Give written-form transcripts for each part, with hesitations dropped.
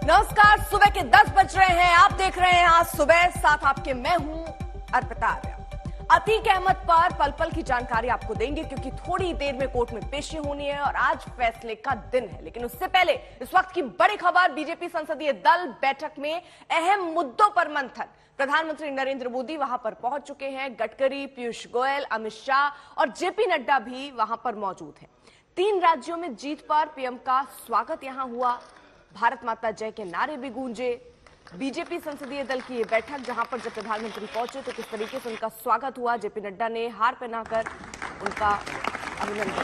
नमस्कार, सुबह के 10 बज रहे हैं। आप देख रहे हैं आज सुबह, साथ आपके मैं हूं अर्पिता आर्या। अतीक अहमद पर पल पल की जानकारी आपको देंगे, क्योंकि थोड़ी देर में कोर्ट में पेशी होनी है और आज फैसले का दिन है। लेकिन उससे पहले इस वक्त की बड़ी खबर, बीजेपी संसदीय दल बैठक में अहम मुद्दों पर मंथन। प्रधानमंत्री नरेंद्र मोदी वहां पर पहुंच चुके हैं। गडकरी, पीयूष गोयल, अमित शाह और जेपी नड्डा भी वहां पर मौजूद हैं। 3 राज्यों में जीत पर पीएम का स्वागत यहां हुआ। भारत माता जय के नारे भी गूंजे। बीजेपी संसदीय दल की ये बैठक, जहां पर जब प्रधानमंत्री पहुंचे तो किस तरीके से उनका स्वागत हुआ। जेपी नड्डा ने हार पहनाकर उनका अभिनंदन।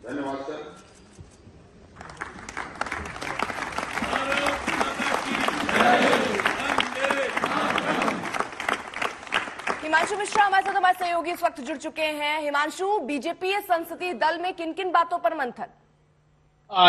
धन्यवाद सर। हिमांशु मिश्रा हमारे साथ, हमारे सहयोगी इस वक्त जुड़ चुके हैं। हिमांशु, बीजेपी संसदीय दल में किन किन बातों पर मंथन?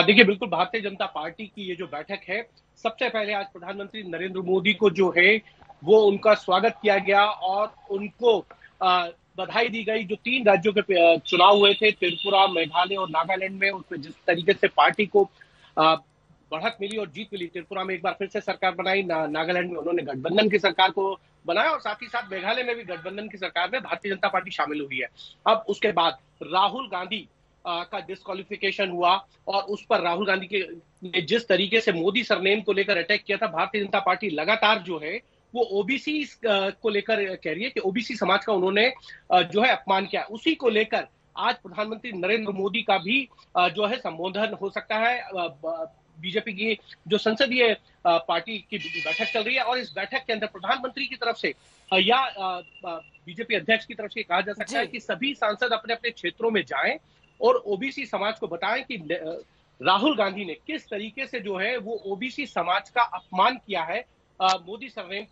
देखिए, बिल्कुल भारतीय जनता पार्टी की ये जो बैठक है, सबसे पहले आज प्रधानमंत्री नरेंद्र मोदी को जो है वो उनका स्वागत किया गया और उनको बधाई दी गई। जो 3 राज्यों के चुनाव हुए थे, त्रिपुरा, मेघालय और नागालैंड में, उसमें जिस तरीके से पार्टी को बढ़त मिली और जीत मिली। त्रिपुरा में एक बार फिर से सरकार बनाई, नागालैंड में उन्होंने गठबंधन की सरकार को बनाया और साथ ही साथ मेघालय में भी गठबंधन की सरकार में भारतीय जनता पार्टी शामिल हुई है। अब उसके बाद राहुल गांधी का डिस्क्वालिफिकेशन हुआ और उस पर राहुल गांधी ने जिस तरीके से मोदी सरनेम को लेकर अटैक किया था, भारतीय जनता पार्टी लगातार जो है वो ओबीसी को लेकर कह रही है कि ओबीसी समाज का उन्होंने जो है अपमान किया। उसी को लेकर आज प्रधानमंत्री नरेंद्र मोदी का भी जो है संबोधन हो सकता है। बीजेपी की जो संसदीय पार्टी की बैठक चल रही है और इस बैठक के अंदर प्रधानमंत्री की तरफ से या बीजेपी अध्यक्ष की तरफ से कहा जा सकता है कि सभी सांसद अपने अपने क्षेत्रों में जाएं और ओबीसी समाज को बताएं कि राहुल गांधी ने किस तरीके से जो है वो ओबीसी समाज का अपमान किया है मोदी सरनेम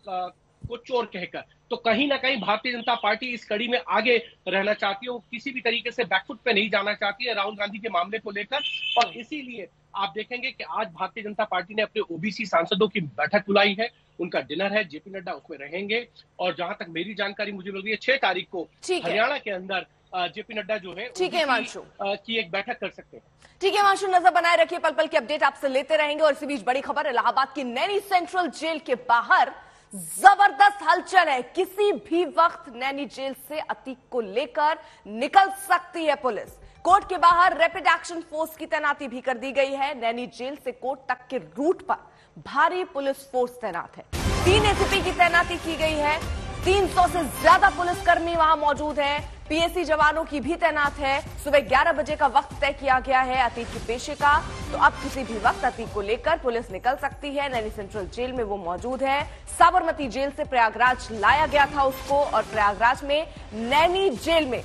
को चोर कहकर। तो कहीं ना कहीं भारतीय जनता पार्टी इस कड़ी में आगे रहना चाहती है, वो किसी भी तरीके से बैकफुट पे नहीं जाना चाहती है राहुल गांधी के मामले को लेकर। और इसीलिए आप देखेंगे कि आज भारतीय जनता पार्टी ने अपने ओबीसी सांसदों की बैठक बुलाई है। उनका डिनर है, जेपी नड्डा उसमें रहेंगे। और जहां तक मेरी जानकारी मुझे मिल रही है, 6 तारीख को हरियाणा के अंदर जेपी नड्डा जो है की एक बैठक कर सकते हैं। ठीक है हिमांशु, नजर बनाए रखिए, पल पल की अपडेट आपसे लेते रहेंगे। और इसी बीच बड़ी खबर, इलाहाबाद की नैनी सेंट्रल जेल के बाहर जबरदस्त हलचल है। किसी भी वक्त नैनी जेल से अतीक को लेकर निकल सकती है पुलिस। कोर्ट के बाहर रैपिड एक्शन फोर्स की तैनाती भी कर दी गई है। नैनी जेल से कोर्ट तक के रूट पर भारी पुलिस फोर्स तैनात है। 3 एसीपी की तैनाती की गई है। 300 से ज्यादा पुलिसकर्मी वहां मौजूद हैं। पीएसी जवानों की भी तैनात है। सुबह 11 बजे का वक्त तय किया गया है अतीक की पेशी का। तो अब किसी भी वक्त अतीक को लेकर पुलिस निकल सकती है। नैनी सेंट्रल जेल में वो मौजूद है। साबरमती जेल से प्रयागराज लाया गया था उसको, और प्रयागराज में नैनी जेल में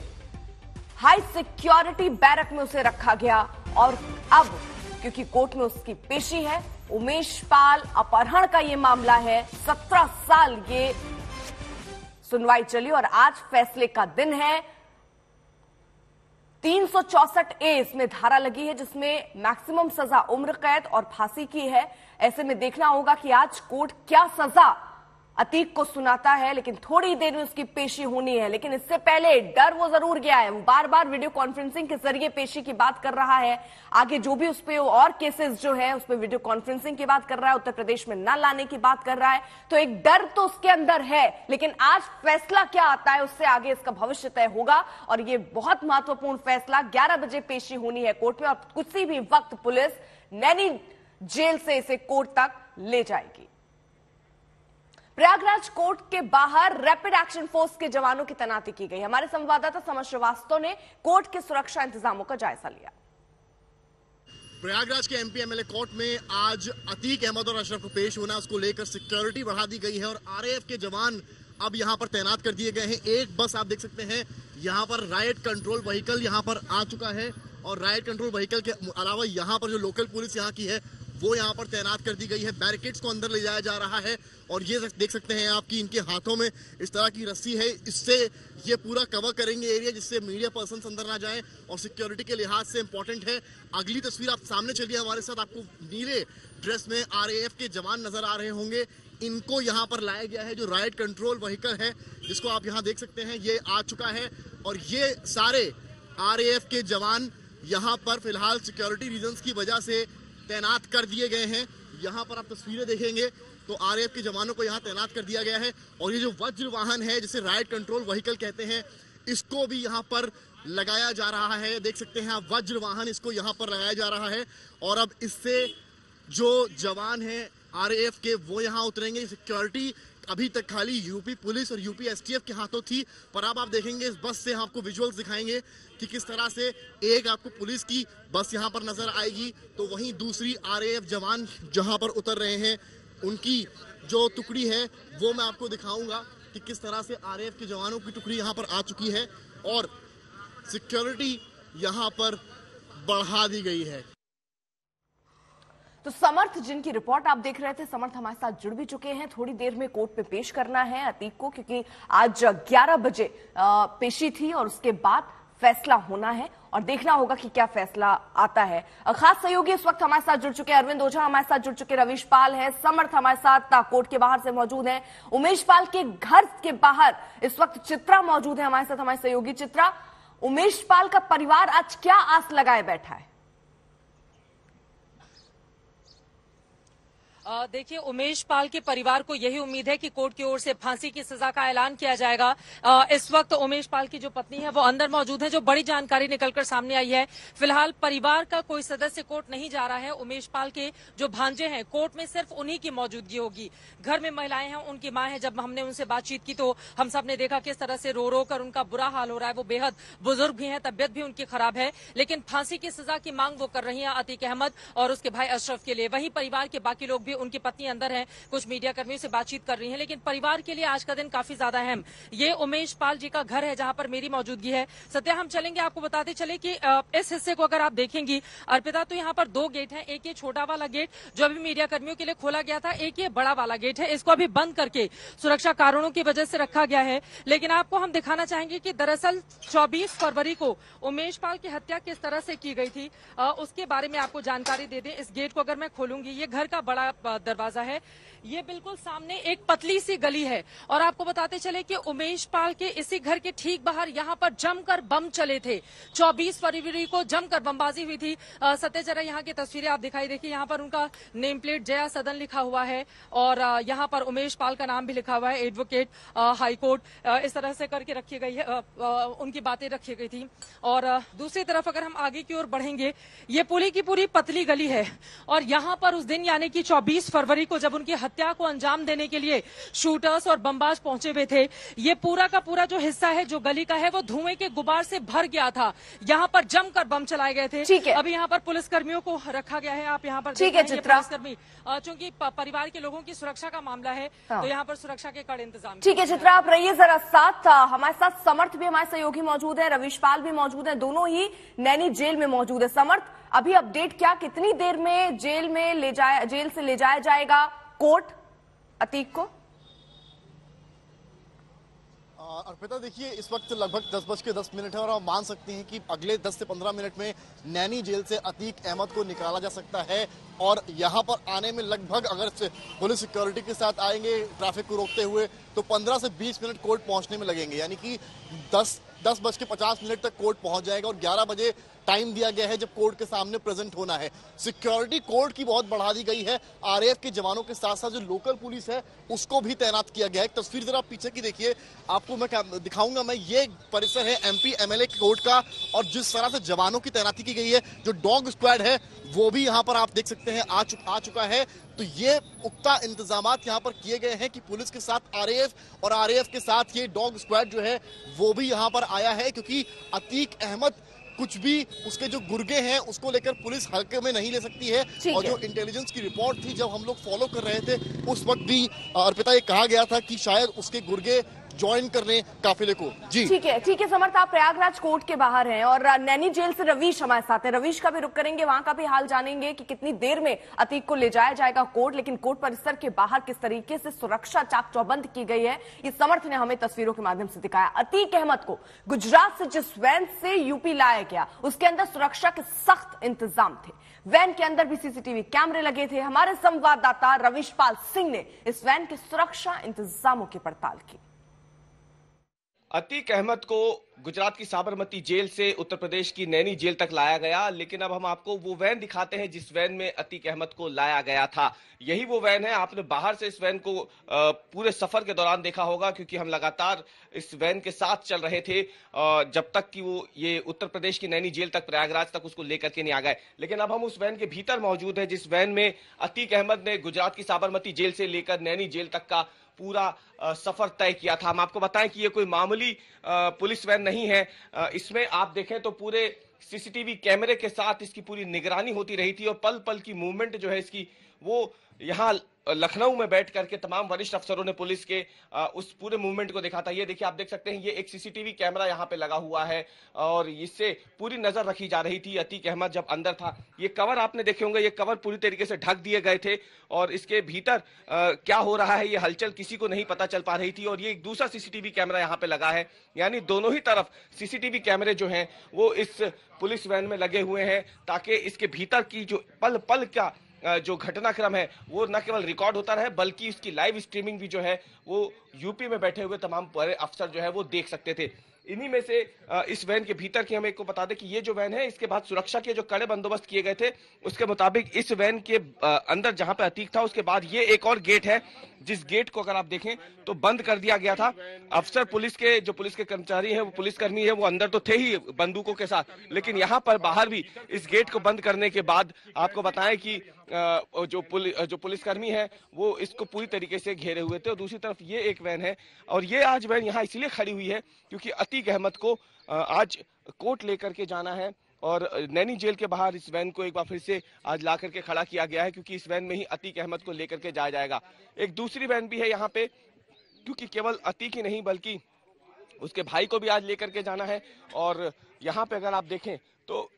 हाई सिक्योरिटी बैरक में उसे रखा गया। और अब क्योंकि कोर्ट में उसकी पेशी है, उमेश पाल अपहरण का ये मामला है। 17 साल ये सुनवाई चली और आज फैसले का दिन है। 364A इसमें धारा लगी है, जिसमें मैक्सिमम सजा उम्र कैद और फांसी की है। ऐसे में देखना होगा कि आज कोर्ट क्या सजा अतीक को सुनाता है। लेकिन थोड़ी देर में उसकी पेशी होनी है। लेकिन इससे पहले डर वो जरूर गया है। वो बार बार वीडियो कॉन्फ्रेंसिंग के जरिए पेशी की बात कर रहा है। आगे जो भी उस पे और केसेस जो है उसमें वीडियो कॉन्फ्रेंसिंग की बात कर रहा है, उत्तर प्रदेश में न लाने की बात कर रहा है। तो एक डर तो उसके अंदर है। लेकिन आज फैसला क्या आता है, उससे आगे इसका भविष्य तय होगा। और ये बहुत महत्वपूर्ण फैसला, 11 बजे पेशी होनी है कोर्ट में और किसी भी वक्त पुलिस नैनी जेल से इसे कोर्ट तक ले जाएगी। प्रयागराज कोर्ट के बाहर रैपिड एक्शन फोर्स के जवानों की तैनाती की गई। हमारे संवाददाता समर श्रीवास्तव ने कोर्ट के सुरक्षा इंतजामों का जायजा लिया। प्रयागराज के एमपी एमएलए कोर्ट में आज अतीक अहमद और अशरफ को पेश होना, उसको लेकर सिक्योरिटी बढ़ा दी गई है और आरएएफ के जवान अब यहां पर तैनात कर दिए गए हैं। एक बस आप देख सकते हैं यहां पर राइट कंट्रोल व्हीकल यहां पर आ चुका है और राइट कंट्रोल व्हीकल के अलावा यहां पर जो लोकल पुलिस यहां की है वो यहाँ पर तैनात कर दी गई है। बैरिकेड्स को अंदर ले जाया जा रहा है और ये देख सकते हैं आप कि इनके हाथों में इस तरह की रस्सी है। इससे ये पूरा कवर करेंगे एरिया, जिससे मीडिया पर्सन्स अंदर ना जाएं और सिक्योरिटी के लिहाज से इंपॉर्टेंट है। अगली तस्वीर आप सामने चलिए हमारे साथ, आपको नीले ड्रेस में आरएएफ के जवान नजर आ रहे होंगे। इनको यहाँ पर लाया गया है। जो राइट कंट्रोल व्हीकल है जिसको आप यहाँ देख सकते हैं, ये आ चुका है और ये सारे आरएएफ के जवान यहाँ पर फिलहाल सिक्योरिटी रीजंस की वजह से तैनात कर दिए गए हैं। यहाँ पर आप तस्वीरें देखेंगे तो आरएएफ के जवानों को यहाँ तैनात कर दिया गया है और ये जो वज्र वाहन है जिसे राइट कंट्रोल व्हीकल कहते हैं, इसको भी यहाँ पर लगाया जा रहा है। देख सकते हैं आप, वज्र वाहन इसको यहाँ पर लगाया जा रहा है और अब इससे जो जवान हैं आरएएफ के वो यहाँ उतरेंगे। सिक्योरिटी अभी तक खाली यूपी पुलिस और यूपी एसटीएफ के हाथों थी, पर अब आप देखेंगे इस बस से आपको विजुअल्स दिखाएंगे कि किस तरह से एक आपको पुलिस की बस यहाँ पर नजर आएगी तो वहीं दूसरी आरएएफ जवान जहाँ पर उतर रहे हैं उनकी जो टुकड़ी है वो मैं आपको दिखाऊंगा कि किस तरह से आरएएफ के जवानों की टुकड़ी यहाँ पर आ चुकी है और सिक्योरिटी यहाँ पर बढ़ा दी गई है। तो समर्थ जिनकी रिपोर्ट आप देख रहे थे, समर्थ हमारे साथ जुड़ भी चुके हैं। थोड़ी देर में कोर्ट में पेश करना है अतीक को, क्योंकि आज 11 बजे पेशी थी और उसके बाद फैसला होना है और देखना होगा कि क्या फैसला आता है। खास सहयोगी इस वक्त हमारे साथ जुड़ चुके हैं, अरविंद ओझा हमारे साथ जुड़ चुके, रवीश पाल है, समर्थ हमारे साथ कोर्ट के बाहर से मौजूद है, उमेश पाल के घर के बाहर इस वक्त चित्रा मौजूद है हमारे साथ, हमारे सहयोगी चित्रा। उमेश पाल का परिवार आज क्या आस लगाए बैठा है? देखिए, उमेश पाल के परिवार को यही उम्मीद है कि कोर्ट की ओर से फांसी की सजा का ऐलान किया जाएगा। इस वक्त उमेश पाल की जो पत्नी है वो अंदर मौजूद है। जो बड़ी जानकारी निकलकर सामने आई है, फिलहाल परिवार का कोई सदस्य कोर्ट नहीं जा रहा है। उमेश पाल के जो भांजे हैं, कोर्ट में सिर्फ उन्हीं की मौजूदगी होगी। घर में महिलाएं हैं, उनकी मां है। जब हमने उनसे बातचीत की तो हम सब ने देखा किस तरह से रो रो कर उनका बुरा हाल हो रहा है। वो बेहद बुजुर्ग भी हैं, तबियत भी उनकी खराब है, लेकिन फांसी की सजा की मांग वो कर रही है अतीक अहमद और उसके भाई अशरफ के लिए। वहीं परिवार के बाकी लोग भी, उनकी पत्नी अंदर है, कुछ मीडिया कर्मियों से बातचीत कर रही हैं, लेकिन परिवार के लिए आज का दिन काफी ज्यादा अहम। ये उमेश पाल जी का घर है जहां पर मेरी मौजूदगी है। सत्या, हम चलेंगे, आपको बताते चले कि इस हिस्से को अगर आप देखेंगी अर्पिता, तो यहाँ पर 2 गेट हैं। एक ये छोटा वाला गेट जो अभी मीडिया कर्मियों के लिए खोला गया था, एक ये बड़ा वाला गेट है। इसको अभी बंद करके सुरक्षा कारणों की वजह से रखा गया है। लेकिन आपको हम दिखाना चाहेंगे कि दरअसल 24 फरवरी को उमेश पाल की हत्या किस तरह से की गई थी, उसके बारे में आपको जानकारी दे दें। इस गेट को अगर मैं खोलूंगी, ये घर का बड़ा दरवाजा है, ये बिल्कुल सामने एक पतली सी गली है और आपको बताते चले कि उमेश पाल के इसी घर के ठीक बाहर यहाँ पर जमकर बम चले थे। 24 फरवरी को जमकर बमबाजी हुई थी। सत्य, जरा यहाँ की तस्वीरें आप दिखाई देखिए। यहाँ पर उनका नेम प्लेट जया सदन लिखा हुआ है और यहाँ पर उमेश पाल का नाम भी लिखा हुआ है, एडवोकेट हाई कोर्ट, इस तरह से करके रखी गई है, उनकी बातें रखी गई थी। और दूसरी तरफ अगर हम आगे की ओर बढ़ेंगे, ये पूरी की पूरी पतली गली है और यहाँ पर उस दिन यानी कि 24 फरवरी को जब उनकी हत्या को अंजाम देने के लिए शूटर्स और बमबाज पहुंचे हुए थे, ये पूरा का पूरा जो हिस्सा है, जो गली का है, वो धुएं के गुबार से भर गया था। यहाँ पर जमकर बम चलाए गए थे। ठीक है, अभी यहाँ पर पुलिसकर्मियों को रखा गया है। आप यहाँ पर ठीक है चित्रा, पुलिसकर्मी, चूंकि परिवार के लोगों की सुरक्षा का मामला है, तो यहाँ पर सुरक्षा के कड़े इंतजाम। ठीक है चित्रा, आप रहिए जरा साथ। हमारे साथ समर्थ भी हमारे सहयोगी मौजूद है, रवीश पाल भी मौजूद है, दोनों ही नैनी जेल में मौजूद है। समर्थ, अभी अपडेट क्या, कितनी देर में जेल से ले जाया जाएगा कोर्ट अतीक को? अर्पिता, देखिए इस वक्त लगभग 10:10 है और आप मान सकते हैं कि अगले 10 से 15 मिनट में नैनी जेल से अतीक अहमद को निकाला जा सकता है और यहाँ पर आने में लगभग, अगर पुलिस सिक्योरिटी के साथ आएंगे ट्रैफिक को रोकते हुए, तो 15 से 20 मिनट कोर्ट पहुंचने में लगेंगे। यानी कि 10:50 तक कोर्ट पहुंच जाएगा और 11 बजे टाइम दिया गया है जब कोर्ट के सामने प्रेजेंट होना है। सिक्योरिटी कोर्ट की बहुत बढ़ा दी गई है। आरएएफ के जवानों के साथ साथ जो लोकल पुलिस है उसको भी तैनात किया गया है। एक तस्वीर जरा पीछे की देखिए, आपको मैं दिखाऊंगा। मैं ये परिसर है एमपी एमएलए कोर्ट का और जिस तरह से जवानों की तैनाती की गई है, जो डॉग स्क्वाड है वो भी यहाँ पर आप देख सकते हैं आ चुका है। तो ये पुख्ता इंतजामात यहाँ पर किए गए हैं कि पुलिस के साथ आरएएफ और आरएएफ के साथ ये डॉग स्क्वाड जो है वो भी यहाँ पर आया है, क्योंकि अतीक अहमद कुछ भी, उसके जो गुर्गे हैं उसको लेकर पुलिस हल्के में नहीं ले सकती है। और जो इंटेलिजेंस की रिपोर्ट थी, जब हम लोग फॉलो कर रहे थे, उस वक्त भी अर्पिता ये कहा गया था कि शायद उसके गुर्गे ज्वाइन करने काफिले को। जी ठीक है समर्थ, आप प्रयागराज कोर्ट के बाहर हैं और नैनी जेल से रवीश हमारे साथ है। रवीश का भी रुख करेंगे, वहां का भी हाल जानेंगे कि कितनी देर में अतीक को ले जाया जाएगा कोर्ट, लेकिन कोर्ट परिसर के बाहर किस तरीके से सुरक्षा चाक चौबंद की गई है ये समर्थ ने हमें तस्वीरों के माध्यम से दिखाया। अतीक अहमद को गुजरात से जिस वैन से यूपी लाया गया उसके अंदर सुरक्षा के सख्त इंतजाम थे। वैन के अंदर भी सीसीटीवी कैमरे लगे थे। हमारे संवाददाता रविशपाल सिंह ने इस वैन के सुरक्षा इंतजामों की पड़ताल की। अतीक अहमद को गुजरात की साबरमती जेल से उत्तर प्रदेश की नैनी जेल तक लाया गया, लेकिन अब हम आपको वो वैन दिखाते हैं जिस वैन में अतीक अहमद को लाया गया था। यही वो वैन है। आपने बाहर से इस वैन को पूरे सफर के दौरान देखा होगा, क्योंकि हम लगातार इस वैन के साथ चल रहे थे जब तक कि वो ये उत्तर प्रदेश की नैनी जेल तक, प्रयागराज तक उसको लेकर के नहीं आ गए। लेकिन अब हम उस वैन के भीतर मौजूद है जिस वैन में अतीक अहमद ने गुजरात की साबरमती जेल से लेकर नैनी जेल तक का पूरा सफर तय किया था। हम आपको बताएं कि ये कोई मामूली पुलिस वैन नहीं है। इसमें आप देखें तो पूरे सीसीटीवी कैमरे के साथ इसकी पूरी निगरानी होती रही थी और पल पल की मूवमेंट जो है इसकी, वो यहाँ लखनऊ में बैठ करके तमाम वरिष्ठ अफसरों ने पुलिस के उस पूरे मूवमेंट को देखा था। ये देखिए, आप देख सकते हैं, ये एक सीसीटीवी कैमरा यहाँ पे लगा हुआ है और इससे पूरी नजर रखी जा रही थी। अतीक अहमद जब अंदर था, ये कवर आपने देखे होंगे, ये कवर पूरी तरीके से ढक दिए गए थे और इसके भीतर क्या हो रहा है ये हलचल किसी को नहीं पता चल पा रही थी। और ये एक दूसरा सीसीटीवी कैमरा यहाँ पे लगा है, यानी दोनों ही तरफ सीसीटीवी कैमरे जो हैं वो इस पुलिस वैन में लगे हुए हैं, ताकि इसके भीतर की जो पल पल का जो घटनाक्रम है वो न केवल रिकॉर्ड होता रहे, बल्कि इसकी लाइव स्ट्रीमिंग भी जो है वो यूपी में बैठे हुए तमाम बड़े अफसर जो है वो देख सकते थे। इन्हीं में से इस वैन के भीतर की हम एक को बता दें कि ये जो वैन है, इसके बाद सुरक्षा के जो कड़े बंदोबस्त किए गए थे उसके मुताबिक इस वैन के अंदर जहां पे अतीक था उसके बाद ये एक और गेट है जिस गेट को अगर आप देखें तो बंद कर दिया गया था। अफसर पुलिस के जो पुलिस के कर्मचारी हैं, वो पुलिसकर्मी है, वो अंदर तो थे ही बंदूकों के साथ, लेकिन यहाँ पर बाहर भी इस गेट को बंद करने के बाद आपको बताएं कि जो पुलिसकर्मी है वो इसको पूरी तरीके से घेरे हुए थे। और दूसरी तरफ ये एक वैन है और ये आज वैन यहाँ इसलिए खड़ी हुई है क्योंकि अतीक अहमद को आज कोर्ट लेकर के जाना है और नैनी जेल के बाहर इस वैन को एक बार फिर से आज ला करके खड़ा किया गया है, क्योंकि इस वैन में ही अतीक अहमद को लेकर के जाया जाएगा। एक दूसरी वैन भी है यहाँ पे, क्योंकि केवल अतीक ही नहीं बल्कि उसके भाई को भी आज लेकर के जाना है। और यहाँ पे अगर आप देखें तो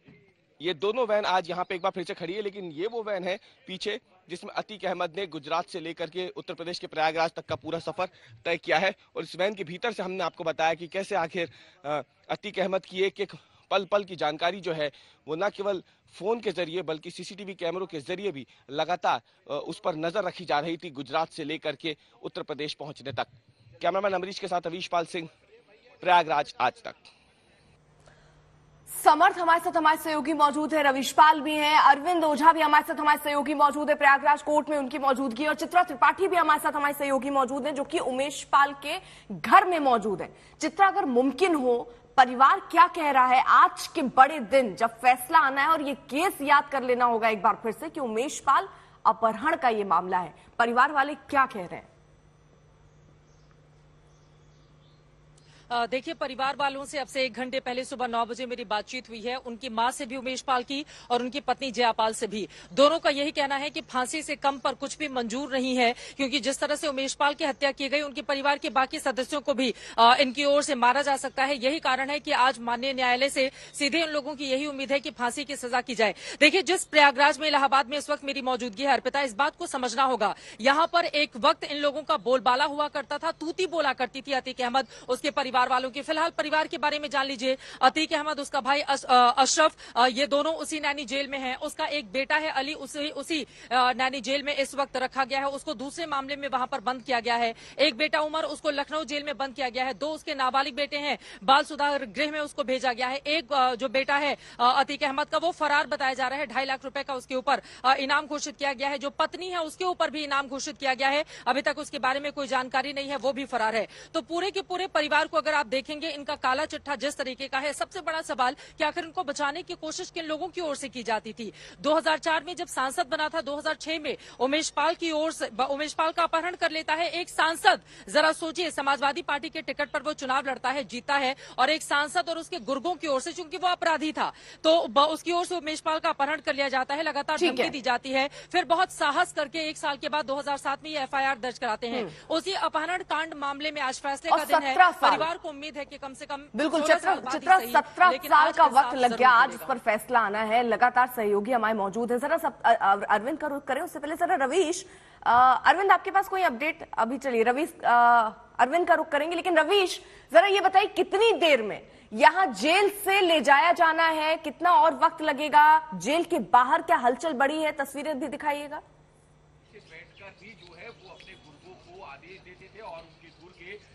ये दोनों वैन आज यहाँ पे एक बार फिर से खड़ी है, लेकिन ये वो वैन है पीछे जिसमें अतीक अहमद ने गुजरात से लेकर के उत्तर प्रदेश के प्रयागराज तक का पूरा सफर तय किया है। और इस वैन के भीतर से हमने आपको बताया कि कैसे आखिर अतीक अहमद की एक एक पल पल की जानकारी जो है वो न केवल फोन के जरिए बल्कि सीसीटीवी कैमरों के जरिए भी लगातार उस पर नजर रखी जा रही थी, गुजरात से लेकर के उत्तर प्रदेश पहुंचने तक। कैमरामैन अमरीश के साथ रविशपाल सिंह, प्रयागराज आज तक। समर्थ हमारे सहयोगी मौजूद है, रविशपाल भी हैं, अरविंद ओझा भी हमारे साथ सहयोगी मौजूद है प्रयागराज कोर्ट में, उनकी मौजूदगी, और चित्रा त्रिपाठी भी हमारे सहयोगी मौजूद है जो कि उमेश पाल के घर में मौजूद है। चित्रा, अगर मुमकिन हो, परिवार क्या कह रहा है आज के बड़े दिन जब फैसला आना है, और ये केस याद कर लेना होगा एक बार फिर से कि उमेश पाल अपहरण का ये मामला है, परिवार वाले क्या कह रहे हैं? देखिए, परिवार वालों से अब से 1 घंटे पहले सुबह 9 बजे मेरी बातचीत हुई है। उनकी मां से भी, उमेश पाल की, और उनकी पत्नी जयापाल से भी। दोनों का यही कहना है कि फांसी से कम पर कुछ भी मंजूर नहीं है, क्योंकि जिस तरह से उमेश पाल की हत्या की गई, उनके परिवार के बाकी सदस्यों को भी इनकी ओर से मारा जा सकता है। यही कारण है कि आज माननीय न्यायालय से सीधे उन लोगों की यही उम्मीद है कि फांसी की सजा की जाए। देखिए, जिस प्रयागराज में, इलाहाबाद में इस वक्त मेरी मौजूदगी है, अर्पिता, इस बात को समझना होगा, यहाँ पर एक वक्त इन लोगों का बोलबाला हुआ करता था, तूती बोला करती थी अतीक अहमद, उसके परिवार वालों की। फिलहाल परिवार के बारे में जान लीजिए। अतीक अहमद, उसका भाई अशरफ, ये दोनों उसी नैनी जेल में हैं। उसका एक बेटा है अली, उसी नैनी जेल में इस वक्त रखा गया है। उसको दूसरे मामले में वहां पर बंद किया गया है। एक बेटा उमर, उसको लखनऊ जेल में बंद किया गया है। 2 उसके नाबालिग बेटे हैं, बाल सुधार गृह में उसको भेजा गया है। एक जो बेटा है अतीक अहमद का, वो फरार बताया जा रहा है। 2.5 लाख रुपए का उसके ऊपर इनाम घोषित किया गया है। जो पत्नी है उसके ऊपर भी इनाम घोषित किया गया है, अभी तक उसके बारे में कोई जानकारी नहीं है, वो भी फरार है। तो पूरे के पूरे परिवार को अगर अगर आप देखेंगे इनका काला चिट्ठा जिस तरीके का है, सबसे बड़ा सवाल कि आखिर इनको बचाने की कोशिश किन लोगों की ओर से की जाती थी। 2004 में जब सांसद बना था, 2006 में उमेश पाल की ओर से उमेश पाल का अपहरण कर लेता है एक सांसद। जरा सोचिए, समाजवादी पार्टी के टिकट पर वो चुनाव लड़ता है, जीता है, और एक सांसद और उसके गुर्गों की ओर से, चूंकि वो अपराधी था, तो उसकी ओर से उमेश पाल का अपहरण कर लिया जाता है, लगातार धमकी दी जाती है। फिर बहुत साहस करके 1 साल के बाद 2007 में ये FIR दर्ज कराते हैं। उसी अपहरण कांड मामले में आज फैसले का दिन है। परिवार को उम्मीद है कि कम से कम बिल्कुल 17 साल का वक्त लग गया आज इस पर फैसला आना है। लगातार सहयोगी हमारे मौजूद है। जरा अरविंद का रुख करें, उससे पहले जरा रवीश, अरविंद आपके पास कोई अपडेट अभी? चलिए रवीश, अरविंद का रुख करेंगे, लेकिन रवीश जरा ये बताइए कितनी देर में यहां जेल से ले जाया जाना है, कितना और वक्त लगेगा? जेल के बाहर क्या हलचल बढ़ी है, तस्वीरें भी दिखाइएगा।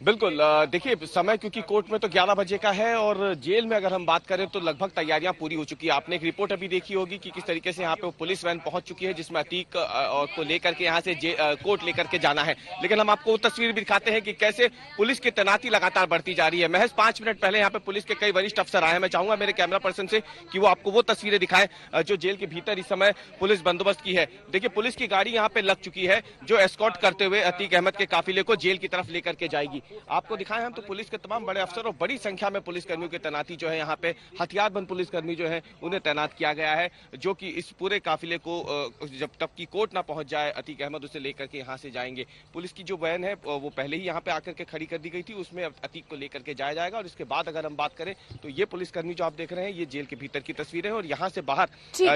बिल्कुल, देखिए समय क्योंकि कोर्ट में तो 11 बजे का है और जेल में अगर हम बात करें तो लगभग तैयारियां पूरी हो चुकी है। आपने एक रिपोर्ट अभी देखी होगी कि किस तरीके से यहाँ पे पुलिस वैन पहुंच चुकी है जिसमें अतीक को लेकर के यहाँ से कोर्ट लेकर के जाना है। लेकिन हम आपको वो तस्वीर भी दिखाते हैं कि कैसे पुलिस की तैनाती लगातार बढ़ती जा रही है। महज 5 मिनट पहले यहाँ पे पुलिस के कई वरिष्ठ अफसर आए हैं। मैं चाहूंगा मेरे कैमरा पर्सन से कि वो आपको वो तस्वीरें दिखाएं जो जेल के भीतर इस समय पुलिस बंदोबस्त की है। देखिए पुलिस की गाड़ी यहाँ पे लग चुकी है जो एस्कॉर्ट करते हुए अतीक अहमद के काफिले को जेल की तरफ लेकर के जाएगी। आपको दिखाएं हम तो पुलिस के तमाम बड़े अफसर और बड़ी संख्या में पुलिसकर्मियों की तैनाती जो है यहाँ पे हथियारबंद पुलिसकर्मी जो है उन्हें तैनात किया गया है, जो कि इस पूरे काफिले को जब तक की कोर्ट ना पहुंच जाए अतीक अहमद उसे लेकर के यहाँ से जाएंगे। पुलिस की जो वैन है वो पहले ही यहाँ पे आकर के खड़ी कर दी गई थी, उसमें अतीक को लेकर के जाया जाएगा। और इसके बाद अगर हम बात करें तो ये पुलिसकर्मी जो आप देख रहे हैं ये जेल के भीतर की तस्वीरें हैं और यहाँ से बाहर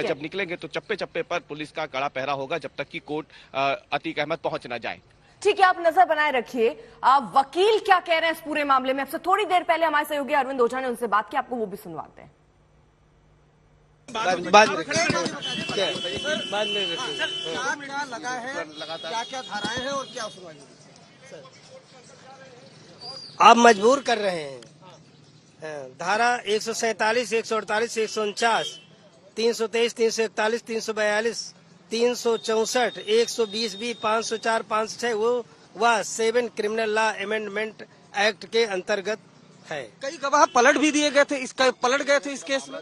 जब निकलेंगे तो चप्पे चप्पे पर पुलिस का कड़ा पहरा होगा जब तक की कोर्ट अतीक अहमद पहुंच ना जाए। ठीक है, आप नजर बनाए रखिए। वकील क्या कह रहे हैं इस पूरे मामले में? आपसे थोड़ी देर पहले हमारे सहयोगी अरविंद ओझा ने उनसे बात की, आपको वो भी सुनवाते हैं। बाद में क्या लगा है, क्या क्या धाराएं हैं और क्या सुनवाई? आप मजबूर कर रहे हैं। धारा 147, 148, 149, 323, 341, 342, 364, 120B, 504, 506 वह 7 क्रिमिनल लॉ अमेंडमेंट एक्ट के अंतर्गत है। कई गवाह पलट भी दिए गए थे, इसका पलट गए थे इस केस में?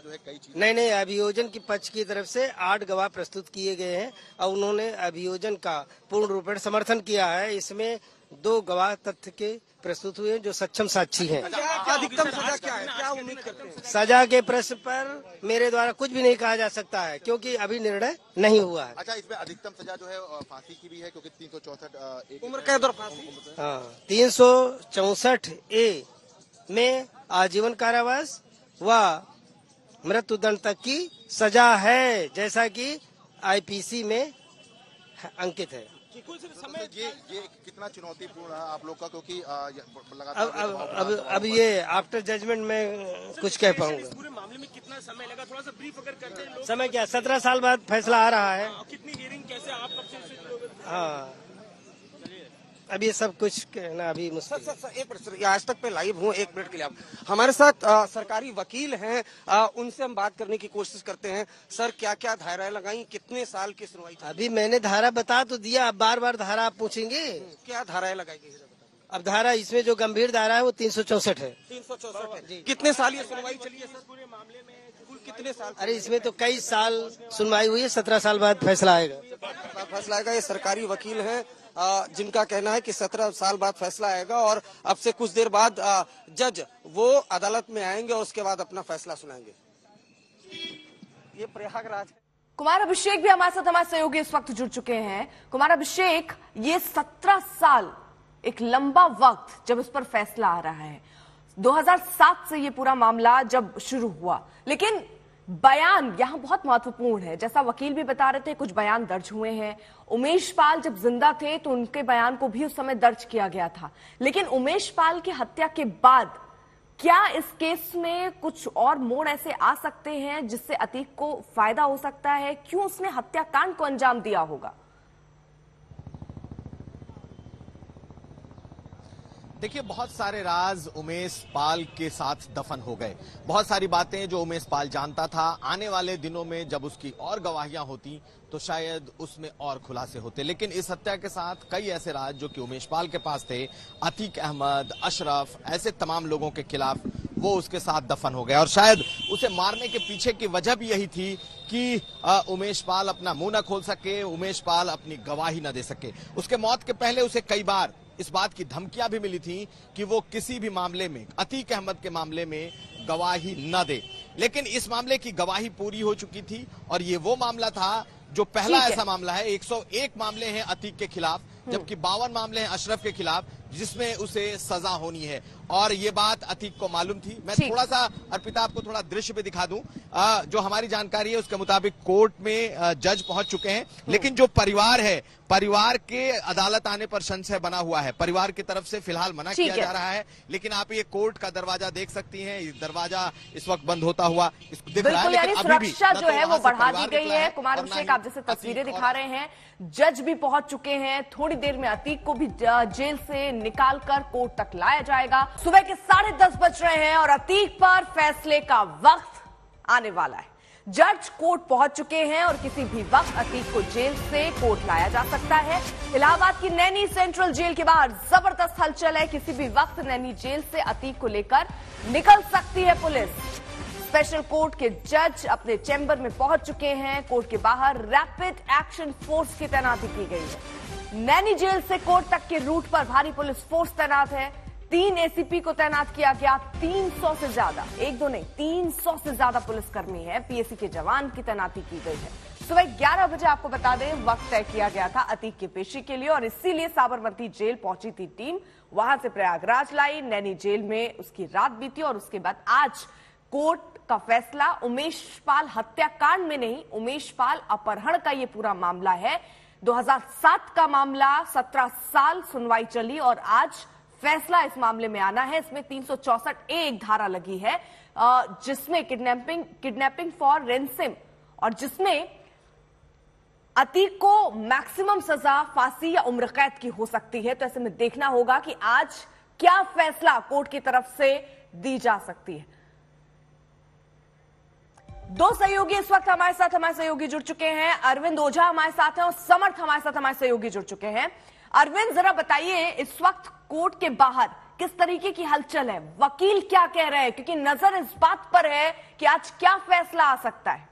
नहीं, अभियोजन की पक्ष की तरफ से 8 गवाह प्रस्तुत किए गए हैं और उन्होंने अभियोजन का पूर्ण रूप से समर्थन किया है। इसमें 2 गवाह तथ्य के प्रस्तुत हुए जो सक्षम साक्षी हैं। अधिकतम सजा क्या है, क्या उम्मीद करते हैं? सजा के प्रश्न पर मेरे द्वारा कुछ भी नहीं कहा जा सकता है क्योंकि अभी निर्णय नहीं हुआ है। अच्छा, इसमें अधिकतम सजा जो है फांसी की भी है क्योंकि 364 उम्र कैद और फांसी। हाँ, 364A में आजीवन कारावास व मृत्युदंड तक की सजा है जैसा कि IPC में अंकित है। ये कितना चुनौतीपूर्ण है आप लोग का, क्योंकि लगातार अब ये आफ्टर जजमेंट में कुछ कह पाऊंगा। पूरे मामले में कितना समय लगा, थोड़ा सा ब्रीफ अगर करते हैं। समय क्या, 17 साल बाद फैसला आ रहा है। कितनी हियरिंग, कैसे आप कब से? हाँ, अब ये सब कुछ कहना अभी मुश्किल। सर, एक प्रश्न, आज तक पे लाइव हूँ, 1 मिनट के लिए आप हमारे साथ सरकारी वकील हैं, उनसे हम बात करने की कोशिश करते हैं। सर, क्या क्या धाराएं लगाई, कितने साल की सुनवाई? अभी मैंने धारा बता तो दिया, अब बार धारा आप पूछेंगे। क्या धाराएं लगाई गई? अब धारा इसमें जो गंभीर धारा है वो 364 है। 364 है। कितने साल ये सुनवाई चली है सर पूरे मामले में? कुल कितने साल? अरे इसमें तो कई साल सुनवाई हुई है, 17 साल बाद फैसला आएगा। फैसला आएगा। ये सरकारी वकील हैं जिनका कहना है कि 17 साल बाद फैसला आएगा और अब से कुछ देर बाद जज वो अदालत में आएंगे और उसके बाद अपना फैसला सुनाएंगे। ये प्रयागराज है। कुमार अभिषेक भी हमारे साथ, हमारे सहयोगी इस वक्त जुड़ चुके हैं। कुमार अभिषेक, ये 17 साल एक लंबा वक्त जब इस पर फैसला आ रहा है। 2007 से ये पूरा मामला जब शुरू हुआ, लेकिन बयान यहां बहुत महत्वपूर्ण है। जैसा वकील भी बता रहे थे, कुछ बयान दर्ज हुए हैं। उमेश पाल जब जिंदा थे तो उनके बयान को भी उस समय दर्ज किया गया था, लेकिन उमेश पाल की हत्या के बाद क्या इस केस में कुछ और मोड़ ऐसे आ सकते हैं जिससे अतीक को फायदा हो सकता है? क्यों उसने हत्याकांड को अंजाम दिया होगा? देखिए, बहुत सारे राज उमेश पाल के साथ दफन हो गए। बहुत सारी बातें जो उमेश पाल जानता था, आने वाले दिनों में जब उसकी और गवाहियां होती तो शायद उसमें और खुलासे होते। लेकिन इस हत्या के साथ कई ऐसे राज जो कि उमेश पाल के पास थे, अतीक अहमद, अशरफ, ऐसे तमाम लोगों के खिलाफ वो उसके साथ दफन हो गया। और शायद उसे मारने के पीछे की वजह भी यही थी कि उमेश पाल अपना मुंह न खोल सके, उमेश पाल अपनी गवाही न दे सके। उसके मौत के पहले उसे कई बार इस बात की धमकियां भी मिली थी कि वो किसी भी मामले में, अतीक अहमद के मामले में गवाही न दे। लेकिन इस मामले की गवाही पूरी हो चुकी थी और ये वो मामला था जो पहला ऐसा मामला है। 101 मामले हैं अतीक के खिलाफ, जबकि 52 मामले हैं अशरफ के खिलाफ, जिसमें उसे सजा होनी है। और ये बात अतीक को मालूम थी। मैं थोड़ा सा अर्पिता आपको थोड़ा दृश्य भी दिखा दूं। जो हमारी जानकारी है उसके मुताबिक कोर्ट में जज पहुंच चुके हैं, लेकिन जो परिवार है, परिवार के अदालत आने पर संशय बना हुआ है। परिवार की तरफ से फिलहाल मना किया जा रहा है, लेकिन आप ये कोर्ट का दरवाजा देख सकती हैं। ये दरवाजा इस वक्त बंद होता हुआ दिख रहा है, लेकिन अभी भी सुरक्षा जो है वो बढ़ा दी गई है। कुमार अभिषेक, आप जैसे तस्वीरें दिखा रहे हैं, जज भी पहुंच चुके हैं। थोड़ी देर में अतीक को भी जेल से निकालकर कोर्ट तक लाया जाएगा। सुबह के 10:30 बज रहे हैं और अतीक पर फैसले का वक्त आने वाला है। जज कोर्ट पहुंच चुके हैं और किसी भी वक्त अतीक को जेल से कोर्ट लाया जा सकता है। इलाहाबाद की नैनी सेंट्रल जेल के बाहर जबरदस्त हलचल है। किसी भी वक्त नैनी जेल से अतीक को लेकर निकल सकती है पुलिस। स्पेशल कोर्ट के जज अपने चैम्बर में पहुंच चुके हैं। कोर्ट के बाहर रैपिड एक्शन फोर्स की तैनाती की गई है। नैनी जेल से कोर्ट तक के रूट पर भारी पुलिस फोर्स तैनात है। 3 एसीपी को तैनात किया गया। 300 से ज्यादा, एक दो नहीं, 300 से ज्यादा पुलिसकर्मी है। पीएसी के जवान की तैनाती की गई है। सुबह 11 बजे आपको बता दें वक्त तय किया गया था अतीक की पेशी के लिए और इसीलिए साबरमती जेल पहुंची थी टीम। वहां से प्रयागराज लाई, नैनी जेल में उसकी रात बीती और उसके बाद आज कोर्ट का फैसला उमेश पाल हत्याकांड में नहीं, उमेश पाल अपहरण का ये पूरा मामला है। 2007 का मामला, 17 साल सुनवाई चली और आज फैसला इस मामले में आना है। इसमें 364A एक धारा लगी है, जिसमें किडनैपिंग फॉर रेंसम और जिसमें अतीक को मैक्सिमम सजा फांसी या उम्र कैद की हो सकती है। तो ऐसे में देखना होगा कि आज क्या फैसला कोर्ट की तरफ से दी जा सकती है। 2 सहयोगी इस वक्त हमारे सहयोगी जुड़ चुके हैं। अरविंद ओझा हमारे साथ हैं और समर्थ हमारे सहयोगी जुड़ चुके हैं। अरविंद, जरा बताइए इस वक्त कोर्ट के बाहर किस तरीके की हलचल है, वकील क्या कह रहे हैं, क्योंकि नजर इस बात पर है कि आज क्या फैसला आ सकता है।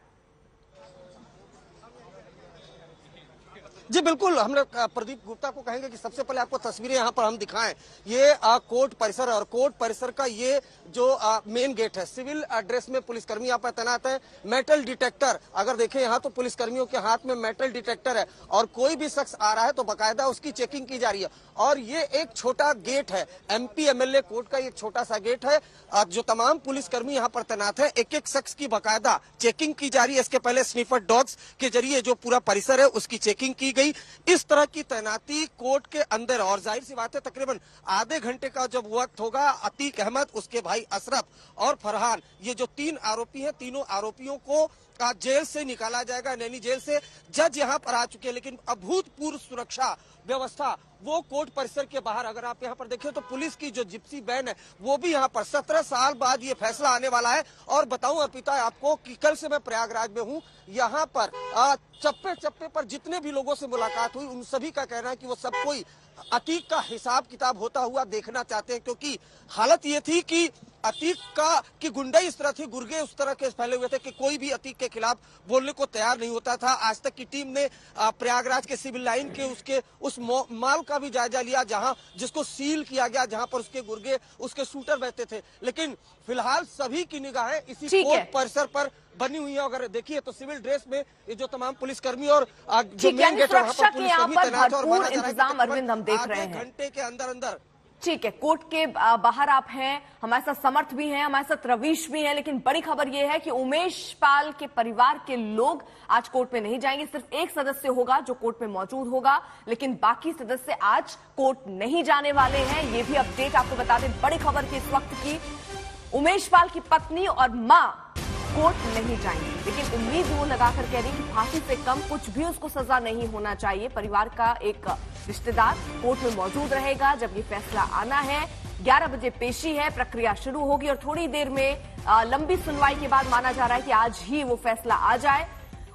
जी बिल्कुल, हम लोग प्रदीप गुप्ता को कहेंगे कि सबसे पहले आपको तस्वीरें यहाँ पर हम दिखाएं। ये कोर्ट परिसर और कोर्ट परिसर का ये जो मेन गेट है, सिविल ड्रेस में पुलिसकर्मी यहाँ पर तैनात है। मेटल डिटेक्टर अगर देखें यहाँ तो पुलिसकर्मियों के हाथ में मेटल डिटेक्टर है और कोई भी शख्स आ रहा है तो बाकायदा उसकी चेकिंग की जा रही है। और ये एक छोटा गेट है, MP MLA कोर्ट का एक छोटा सा गेट है। जो तमाम पुलिसकर्मी यहाँ पर तैनात है, एक एक शख्स की बाकायदा चेकिंग की जा रही है। इसके पहले स्निफर डॉग्स के जरिए जो पूरा परिसर है उसकी चेकिंग की गई। इस तरह की तैनाती कोर्ट के अंदर, और जाहिर सी बात है तकरीबन आधे घंटे का जब वक्त होगा, अतीक अहमद, उसके भाई अशरफ और फरहान, ये जो 3 आरोपी हैं, तीनों आरोपियों को जेल से निकाला जाएगा, नैनी जेल से। जज यहाँ पर आ चुके हैं, लेकिन अभूतपूर्व सुरक्षा व्यवस्था वो कोर्ट परिसर के बाहर। अगर आप यहाँ पर देखें तो पुलिस की जो जिप्सी वैन है वो भी यहाँ पर, 17 साल बाद ये फैसला आने वाला है। और बताऊं अर्पिता आपको कि कल से मैं प्रयागराज में हूँ। यहाँ पर चप्पे चप्पे पर जितने भी लोगों से मुलाकात हुई, उन सभी का कहना है कि वो सब कोई अतीक का हिसाब किताब होता हुआ देखना चाहते हैं, क्योंकि हालत ये थी कि अतीक की गुंडाई इस तरह थी, गुर्गे उस तरह के फैले हुए थे कि कोई भी अतीक के खिलाफ बोलने को तैयार नहीं होता था। आज तक की टीम ने प्रयागराज के सिविल लाइन के उसके उस माल का भी जायजा लिया जहां जिसको सील किया गया, जहां पर उसके गुर्गे, उसके शूटर बैठते थे। लेकिन फिलहाल सभी की निगाहें इसी कोर्ट परिसर पर बनी हुई है। अगर देखिए तो सिविल ड्रेस में ये जो तमाम पुलिसकर्मी और जो मेन गेट है वहां पर पुलिसकर्मी तैनात है और माना जा रहा है अरविंद हम देख रहे हैं घंटे के अंदर। ठीक है, कोर्ट के बाहर आप हैं, हमारे साथ समर्थ भी हैं, हमारे साथ रवीश भी हैं, लेकिन बड़ी खबर यह है कि उमेश पाल के परिवार के लोग आज कोर्ट में नहीं जाएंगे। सिर्फ एक सदस्य होगा जो कोर्ट में मौजूद होगा, लेकिन बाकी सदस्य आज कोर्ट नहीं जाने वाले हैं। ये भी अपडेट आपको बता दें, बड़ी खबर की इस वक्त की। उमेश पाल की पत्नी और मां कोर्ट नहीं जाएंगे। लेकिन उम्मीद वो लगाकर कह रही कि फांसी से कम कुछ भी उसको सजा नहीं होना चाहिए। परिवार का एक रिश्तेदार कोर्ट में मौजूद रहेगा जब ये फैसला आना है। 11 बजे पेशी है, प्रक्रिया शुरू होगी और थोड़ी देर में लंबी सुनवाई के बाद माना जा रहा है कि आज ही वो फैसला आ जाए।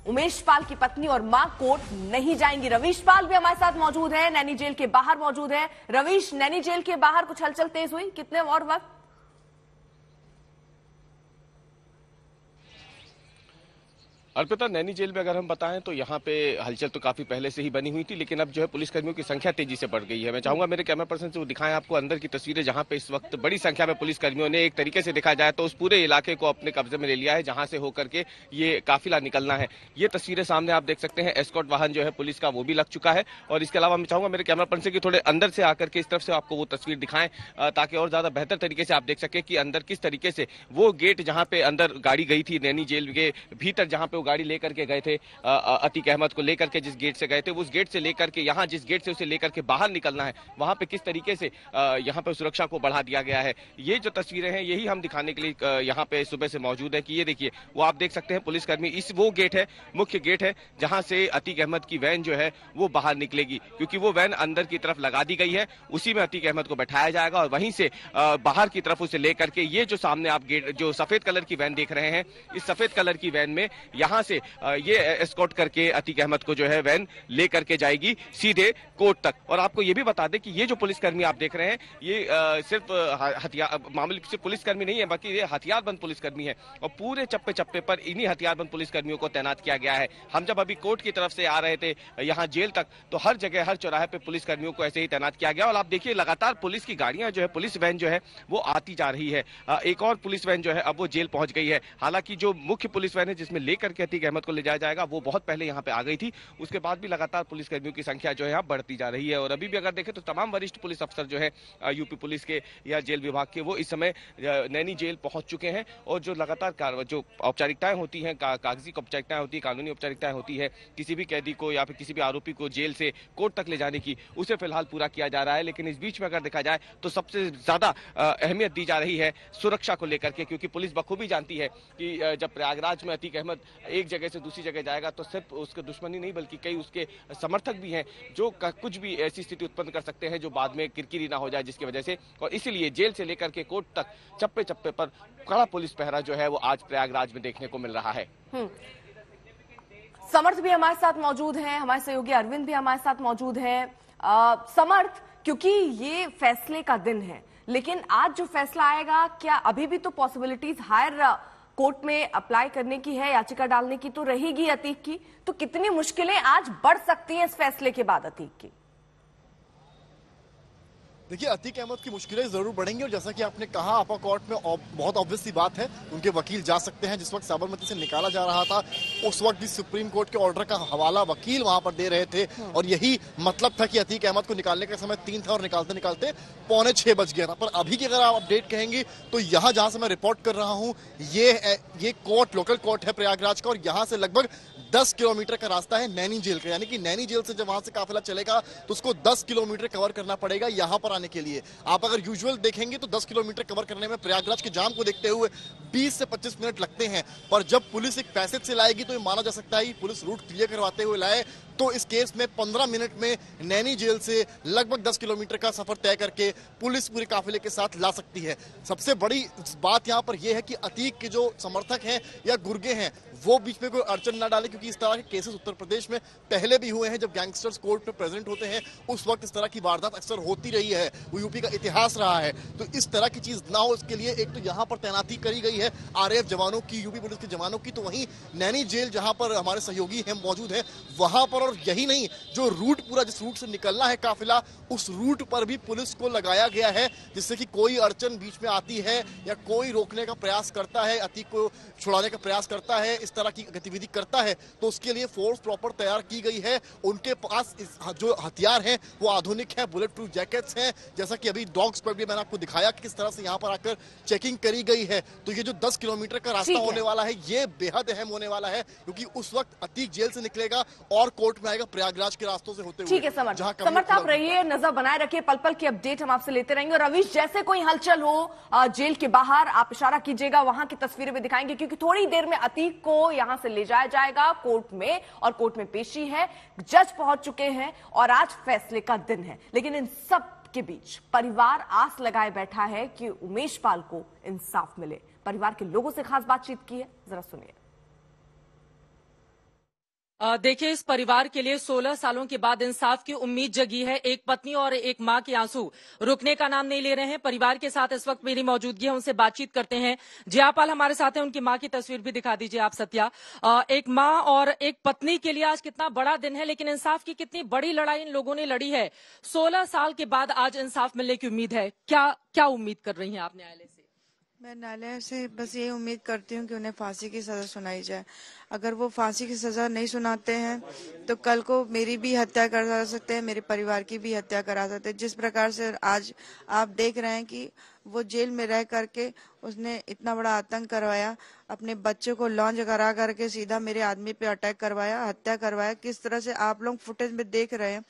उमेश पाल की पत्नी और मां कोर्ट नहीं जाएंगी। रवीश पाल भी हमारे साथ मौजूद है, नैनी जेल के बाहर मौजूद है। रवीश, नैनी जेल के बाहर कुछ हलचल तेज हुई, कितने और वक्त? अर्पिता, नैनी जेल में अगर हम बताएं तो यहाँ पे हलचल तो काफी पहले से ही बनी हुई थी, लेकिन अब जो है पुलिसकर्मियों की संख्या तेजी से बढ़ गई है। मैं चाहूंगा मेरे कैमरा पर्सन से वो दिखाएं आपको अंदर की तस्वीरें, जहाँ पे इस वक्त बड़ी संख्या में पुलिसकर्मियों ने, एक तरीके से देखा जाए तो उस पूरे इलाके को अपने कब्जे में ले लिया है जहां से होकर के ये काफिला निकलना है। ये तस्वीरें सामने आप देख सकते हैं। एस्कॉर्ट वाहन जो है पुलिस का वो भी लग चुका है। और इसके अलावा मैं चाहूंगा मेरे कैमरा पर्सन की थोड़े अंदर से आकर के इस तरफ से आपको वो तस्वीर दिखाएं, ताकि और ज्यादा बेहतर तरीके से आप देख सके कि अंदर किस तरीके से वो गेट जहां पे अंदर गाड़ी गई थी, नैनी जेल के भीतर जहां पे वो गाड़ी लेकर के गए थे अतीक अहमद को लेकर के, जिस गेट से गए थे उस गेट से लेकर के यहाँ जिस गेट से उसे लेकर के बाहर निकलना है, वहां पे किस तरीके से यहाँ पे सुरक्षा को बढ़ा दिया गया है। ये जो तस्वीरें हैं यही हम दिखाने के लिए यहाँ पे सुबह से मौजूद है कि ये देखिए वो आप देख सकते हैं पुलिसकर्मी, इस वो गेट है, मुख्य गेट है जहां से अतीक अहमद की वैन जो है वो बाहर निकलेगी, क्योंकि वो वैन अंदर की तरफ लगा दी गई है। उसी में अतीक अहमद को बैठाया जाएगा और वहीं से बाहर की तरफ उसे लेकर के ये जो सामने आप गेट, जो सफेद कलर की वैन देख रहे हैं, इस सफेद कलर की वैन में यहाँ से ये एस्कॉर्ट करके अतीक अहमद को जो है वैन लेकर के जाएगी सीधे कोर्ट तक। और आपको ये भी बता दें कि ये जो पुलिसकर्मी आप देख रहे हैं ये सिर्फ हथियार मामूली से पुलिसकर्मी नहीं है, बल्कि ये हथियारबंद पुलिसकर्मी है और पूरे चप्पे चप्पे पर इन्हीं हथियारबंद पुलिसकर्मियों को तैनात किया गया है। हम जब अभी कोर्ट की तरफ से आ रहे थे यहाँ जेल तक, तो हर जगह हर चौराहे पे पुलिसकर्मियों को ऐसे ही तैनात किया गया। और आप देखिए लगातार पुलिस की गाड़ियां जो है, पुलिस वैन जो है वो आती जा रही है। एक और पुलिस वैन जो है अब वो जेल पहुंच गई है। हालांकि जो मुख्य पुलिस वैन है जिसमें लेकर के अतीक अहमद को ले जाया जाएगा वो बहुत पहले यहाँ पे आ गई थी। उसके बाद भी लगातार पुलिसकर्मियों की संख्या जो है यहाँ बढ़ती जा रही है। और अभी भी अगर देखें तो तमाम वरिष्ठ पुलिस अफसर जो है यूपी पुलिस के या जेल विभाग के, वो इस समय नैनी जेल पहुंच चुके हैं। और जो लगातार जो औपचारिकताएं होती हैं, कागजी औपचारिकताएं होती है, कानूनी औपचारिकताएं होती है, किसी भी कैदी को या फिर किसी भी आरोपी को जेल से कोर्ट तक ले जाने की, उसे फिलहाल पूरा किया जा रहा है। लेकिन इस बीच में अगर देखा जाए तो सबसे ज्यादा अहमियत दी जा रही है सुरक्षा को लेकर के, क्योंकि पुलिस बखूबी जानती है कि जब प्रयागराज में अतीक अहमद एक जगह से दूसरी जगह जाएगा तो सिर्फ उसके दुश्मनी नहीं बल्कि कई उसके समर्थक भी हैं जो कुछ भी ऐसी स्थिति उत्पन्न कर सकते हैं जो बाद में किरकिरी ना हो जाए जिसकी वजह से। और इसीलिए जेल से लेकर के कोर्ट तक चप्पे चप्पे पर कड़ा पुलिस पहरा जो है वो आज प्रयागराज में देखने को मिल रहा है। समर्थ भी हमारे साथ मौजूद हैं, हमारे सहयोगी अरविंद भी हमारे साथ मौजूद हैं। समर्थ, क्योंकि ये फैसले का दिन है, लेकिन आज जो फैसला आएगा क्या अभी भी तो पॉसिबिलिटीज हायर कोर्ट में अप्लाई करने की है, याचिका डालने की तो रहेगी अतीक की, तो कितनी मुश्किलें आज बढ़ सकती हैं इस फैसले के बाद अतीक की? देखिए, अतीक अहमद की मुश्किलें जरूर बढ़ेंगी और जैसा कि आपने कहा अपर कोर्ट में बहुत ऑब्वियस सी बात है, उनके वकील जा सकते हैं। जिस वक्त साबरमती से निकाला जा रहा था उस वक्त भी सुप्रीम कोर्ट के ऑर्डर का हवाला वकील वहां पर दे रहे थे और यही मतलब था कि अतीक अहमद को निकालने का समय 3 था और निकालते निकालते 5:45 बज गया था। पर अभी की अगर आप अपडेट कहेंगे तो यहाँ जहां से मैं रिपोर्ट कर रहा हूँ ये कोर्ट लोकल कोर्ट है प्रयागराज का और यहाँ से लगभग 10 किलोमीटर का रास्ता है नैनी जेल का। यानी कि नैनी जेल से जब वहां से काफिला चलेगा तो उसको 10 किलोमीटर कवर करना पड़ेगा यहाँ पर आने के लिए। आप अगर यूजुअल देखेंगे तो 10 किलोमीटर कवर करने में प्रयागराज के जाम को देखते हुए 20 से 25 मिनट लगते हैं, पर जब पुलिस एक पैसेज से लाएगी तो ये माना जा सकता है पुलिस रूट क्लियर करवाते हुए लाए तो इस केस में 15 मिनट में नैनी जेल से लगभग 10 किलोमीटर का सफर तय करके पुलिस पूरे काफिले के साथ ला सकती है। सबसे बड़ी बात यहाँ पर यह है कि अतीक के जो समर्थक हैं या गुर्गे हैं वो बीच में कोई अड़चन ना डाले, क्योंकि इस तरह के केसेस उत्तर प्रदेश में पहले भी हुए हैं। जब गैंगस्टर्स कोर्ट में प्रेजेंट होते हैं उस वक्त इस तरह की वारदात अक्सर होती रही है, वो यूपी का इतिहास रहा है। तो इस तरह की चीज ना हो इसके लिए एक तो यहाँ पर तैनाती करी गई है आरएएफ जवानों की, यूपी पुलिस के जवानों की, तो वहीं नैनी जेल जहां पर हमारे सहयोगी हैं मौजूद है वहां पर। और यही नहीं, जो रूट पूरा जिस रूट से निकलना है काफिला उस रूट पर भी पुलिस को लगाया गया है, जिससे कि कोई अड़चन बीच में आती है या कोई रोकने का प्रयास करता है, अतीक को छुड़ाने का प्रयास करता है, इस तरह की गतिविधि करता है तो उसके लिए फोर्स प्रॉपर तैयार की गई है। उनके पास जो हथियार हैं वो आधुनिक हैं, बुलेट प्रूफ जैकेट्स हैं, जैसा कि अभी डॉग स्क्वाड भी मैंने आपको दिखाया कि किस तरह से यहाँ पर आकर चेकिंग करी गई है। तो ये जो 10 किलोमीटर का रास्ता होने वाला है ये बेहद अहम होने वाला है, क्योंकि उस वक्त अतीक जेल से निकलेगा और कोर्ट कोर्ट में आएगा प्रयागराज के रास्तों से होते हुए। ठीक है समर्थ आप रहिए, नजर बनाए रखिए, पल पल की अपडेट हम आपसे लेते रहेंगे। और रवीश, जैसे कोई हलचल हो जेल के बाहर आप इशारा कीजिएगा, वहां की तस्वीरें भी दिखाएंगे, क्योंकि थोड़ी देर में अतीक को यहां से ले जाया जाएगा कोर्ट में और कोर्ट में पेशी है। जज पहुंच चुके हैं और आज फैसले का दिन है। लेकिन इन सब के बीच परिवार आस लगाए बैठा है कि उमेश पाल को इंसाफ मिले। परिवार के लोगों से खास बातचीत की है, जरा सुनिए। देखिए, इस परिवार के लिए 16 सालों के बाद इंसाफ की उम्मीद जगी है। एक पत्नी और एक मां के आंसू रुकने का नाम नहीं ले रहे हैं। परिवार के साथ इस वक्त मेरी मौजूदगी है, उनसे बातचीत करते हैं। जयापाल हमारे साथ हैं, उनकी मां की तस्वीर भी दिखा दीजिए आप सत्या। एक मां और एक पत्नी के लिए आज कितना बड़ा दिन है, लेकिन इंसाफ की कितनी बड़ी लड़ाई इन लोगों ने लड़ी है। 16 साल के बाद आज इंसाफ मिलने की उम्मीद है। क्या उम्मीद कर रही हैं आप न्यायालय से? मैं न्यायालय से बस ये उम्मीद करती हूँ कि उन्हें फांसी की सजा सुनाई जाए। अगर वो फांसी की सजा नहीं सुनाते हैं तो कल को मेरी भी हत्या करा सकते हैं, मेरे परिवार की भी हत्या करा सकते हैं। जिस प्रकार से आज आप देख रहे हैं कि वो जेल में रह करके उसने इतना बड़ा आतंक करवाया, अपने बच्चे को लॉन्च करा करके सीधा मेरे आदमी पे अटैक करवाया, हत्या करवाया। किस तरह से आप लोग फुटेज में देख रहे हैं,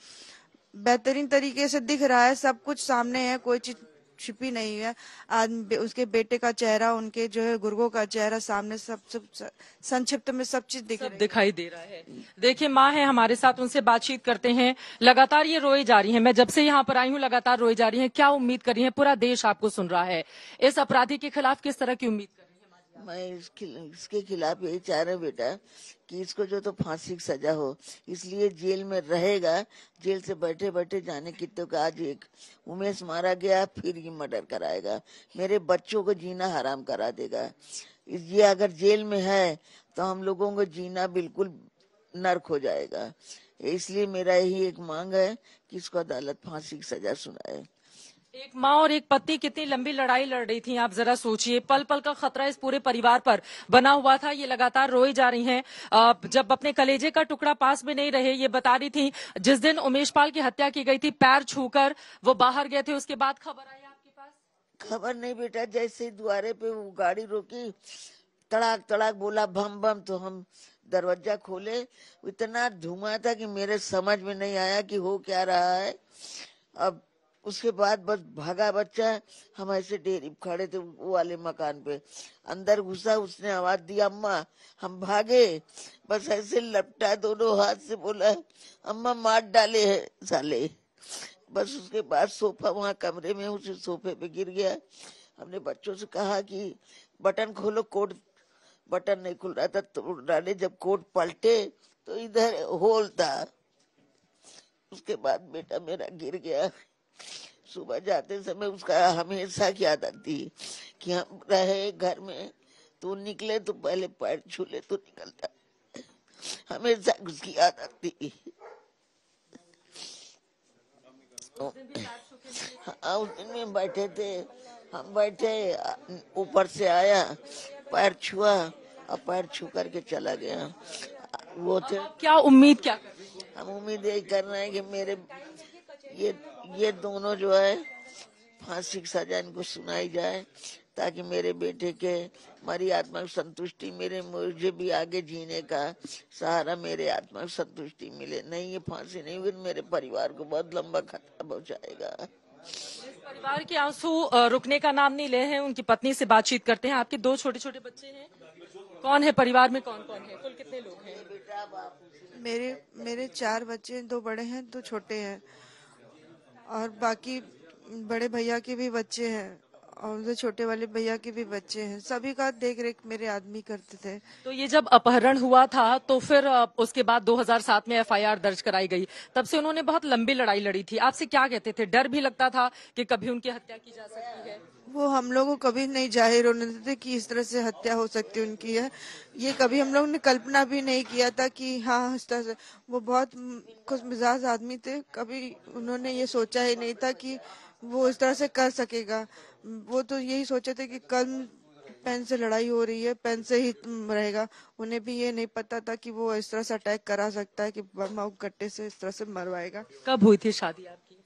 बेहतरीन तरीके से दिख रहा है, सब कुछ सामने है, कोई चीज छिपी नहीं है। आज उसके बेटे का चेहरा, उनके जो है गुर्गों का चेहरा सामने सब संक्षिप्त में सब चीज दिखाई दे रहा है। देखिए, माँ है हमारे साथ, उनसे बातचीत करते हैं। लगातार ये रोई जा रही हैं, मैं जब से यहाँ पर आई हूँ लगातार रोई जा रही हैं। क्या उम्मीद कर रही हैं? पूरा देश आपको सुन रहा है, इस अपराधी के खिलाफ किस तरह की उम्मीद कर रही है? मैं इसके खिलाफ यही चाह रहा हूँ बेटा कि इसको जो तो फांसी की सजा हो, इसलिए जेल में रहेगा। जेल से बैठे बैठे जाने कितनों का आज एक उमेश मारा गया, फिर ये मर्डर कराएगा, मेरे बच्चों को जीना हराम करा देगा। ये अगर जेल में है तो हम लोगों को जीना बिल्कुल नर्क हो जाएगा। इसलिए मेरा यही एक मांग है कि इसको अदालत फांसी की सजा सुनाए। एक माँ और एक पत्नी कितनी लंबी लड़ाई लड़ रही थी, आप जरा सोचिए। पल पल का खतरा इस पूरे परिवार पर बना हुआ था। ये लगातार रोई जा रही हैं। जब अपने कलेजे का टुकड़ा पास में नहीं रहे, ये बता रही थी जिस दिन उमेश पाल की हत्या की गई थी, पैर छूकर वो बाहर गए थे, उसके बाद खबर आई आपके पास? खबर नहीं बेटा, जैसे ही द्वारे पे वो गाड़ी रोकी, तड़ाक तड़ाक बोला बम बम, तो हम दरवाजा खोले, इतना धुआं था कि मेरे समझ में नहीं आया कि हो क्या रहा है। अब उसके बाद बस भागा बच्चा, हम ऐसे डेरी खड़े थे वो वाले मकान पे, अंदर घुसा, उसने आवाज दी अम्मा, हम भागे, बस ऐसे लपटा दोनों हाथ से, बोला अम्मा मार डाले है साले। बस उसके बाद सोफा वहाँ कमरे में, उसी सोफे पे गिर गया। हमने बच्चों से कहा कि बटन खोलो, कोट बटन नहीं खुल रहा था, तोड़ डाले। जब कोट पलटे तो इधर होल था। उसके बाद बेटा मेरा गिर गया। सुबह जाते समय उसका हमेशा की आदत थी कि हम रहे घर में तो निकले तो पहले पैर छू ले तो निकलता, हमेशा उसकी आदत थी। हाँ, उस दिन में बैठे थे, हम बैठे, ऊपर से आया, पैर छुआ और पैर छू करके चला गया। वो थे। क्या उम्मीद क्या कर रही हैं? हम उम्मीद यही कर रहे हैं कि मेरे ये दोनों जो है फांसी की सजा इनको सुनाई जाए, ताकि मेरे बेटे के हमारी आत्मा को संतुष्टि मिले, मुझे भी आगे जीने का सहारा, मेरे आत्मा को संतुष्टि मिले। नहीं, ये फांसी नहीं हुई, मेरे परिवार को बहुत लंबा खतरा पहुंचाएगा। परिवार के आंसू रुकने का नाम नहीं ले हैं। उनकी पत्नी से बातचीत करते हैं। आपके 2 छोटे छोटे बच्चे हैं, कौन है परिवार में, कौन कौन है, कुल कितने लोग हैं? मेरे 4 बच्चे, 2 बड़े हैं, 2 छोटे हैं, और बाकी बड़े भैया के भी बच्चे हैं और छोटे वाले भैया के भी बच्चे हैं। सभी का देख रेख मेरे आदमी करते थे। तो ये जब अपहरण हुआ था तो फिर उसके बाद 2007 में FIR दर्ज कराई गई, तब से उन्होंने बहुत लंबी लड़ाई लड़ी थी। आपसे क्या कहते थे? डर भी लगता था कि कभी उनकी हत्या की जा सकती है? वो हम लोगों को कभी नहीं जाहिर होने देते कि इस तरह से हत्या हो सकती है उनकी है। ये कभी हम लोग ने कल्पना भी नहीं किया था कि हाँ इस तरह से। वो बहुत खुश मिजाज आदमी थे, कभी उन्होंने ये सोचा ही नहीं था कि वो इस तरह से कर सकेगा। वो तो यही सोचे थे कि कल पेन से लड़ाई हो रही है, पेन से ही रहेगा। उन्हें भी ये नहीं पता था कि वो इस तरह से अटैक करा सकता है, कि बम गट्टे से इस तरह से मरवाएगा। कब हुई थी शादी आपकी?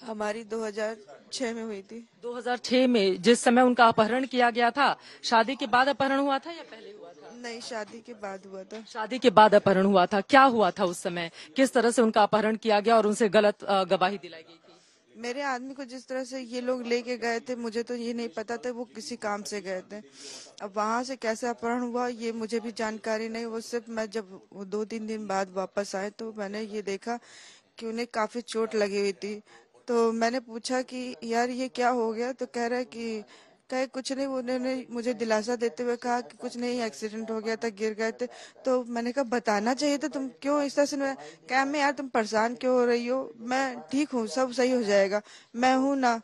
हमारी 2006 में हुई थी। 2006 में, जिस समय उनका अपहरण किया गया था, शादी के बाद अपहरण हुआ था या पहले हुआ था? नहीं, शादी के बाद हुआ था। शादी के बाद अपहरण हुआ था, क्या हुआ था उस समय? किस तरह से उनका अपहरण किया गया और उनसे गलत गवाही दिलाई गई थी? मेरे आदमी को जिस तरह से ये लोग लेके गए थे, मुझे तो ये नहीं पता था वो किसी काम से गए थे। अब वहां से कैसे अपहरण हुआ ये मुझे भी जानकारी नहीं। वो सिर्फ मैं जब 2-3 दिन बाद वापस आए तो मैंने ये देखा कि उन्हें काफी चोट लगी हुई थी। तो मैंने पूछा कि यार ये क्या हो गया, तो कह रहा है कि कहे कुछ नहीं। उन्होंने मुझे दिलासा देते हुए कहा कि कुछ नहीं, एक्सीडेंट हो गया था, गिर गए थे। तो मैंने कहा बताना चाहिए था, तुम क्यों इस तरह से? क्या मैं यार तुम परेशान क्यों हो रही हो, मैं ठीक हूँ, सब सही हो जाएगा, मैं हूँ ना।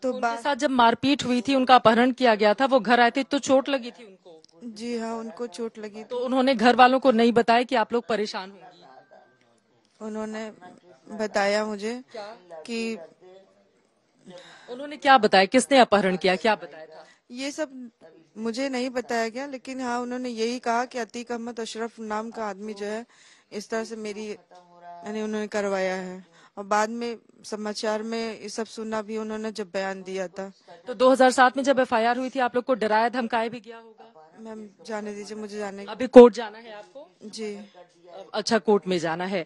तो उनके साथ जब मारपीट हुई थी, उनका अपहरण किया गया था, वो घर आए थे तो चोट लगी थी उनको? जी हाँ, उनको चोट लगी। तो उन्होंने घर वालों को नहीं बताया कि आप लोग परेशान होंगी? उन्होंने बताया मुझे कि उन्होंने क्या बताया, किसने अपहरण किया, क्या बताया था? ये सब मुझे नहीं बताया गया, लेकिन हाँ उन्होंने यही कहा कि अतीक अहमद अशरफ नाम का आदमी जो है इस तरह से मेरी यानी उन्होंने करवाया है। और बाद में समाचार में ये सब सुना भी उन्होंने जब बयान दिया था। तो 2007 में जब एफआईआर हुई थी, आप लोग को डराया धमकाया भी गया होगा? मैम जाने दीजिए, मुझे जाने। अभी कोर्ट जाना है आपको? जी। अच्छा, कोर्ट में जाना है।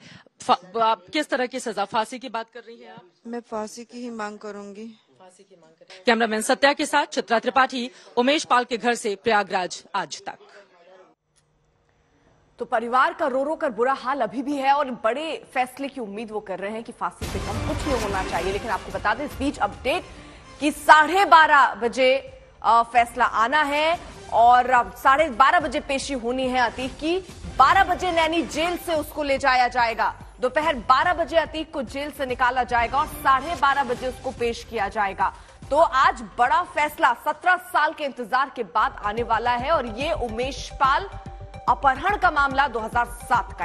आप किस तरह की सजा, फांसी की बात कर रही हैं आप? मैं फांसी की ही मांग करूंगी। फांसी की मांग करें। कैमरामैन सत्या के साथ चित्रा त्रिपाठी, उमेश पाल के घर से, प्रयागराज, आज तक। तो परिवार का रो रो कर बुरा हाल अभी भी है और बड़े फैसले की उम्मीद वो कर रहे हैं कि फांसी से कम कुछ नहीं होना चाहिए। लेकिन आपको बता दें इस बीच अपडेट कि 12:30 बजे फैसला आना है और 12:30 बजे पेशी होनी है अतीक की। 12 बजे नैनी जेल से उसको ले जाया जाएगा। दोपहर 12 बजे अतीक को जेल से निकाला जाएगा और 12:30 बजे उसको पेश किया जाएगा। तो आज बड़ा फैसला 17 साल के इंतजार के बाद आने वाला है और ये उमेश पाल अपहरण का मामला 2007 का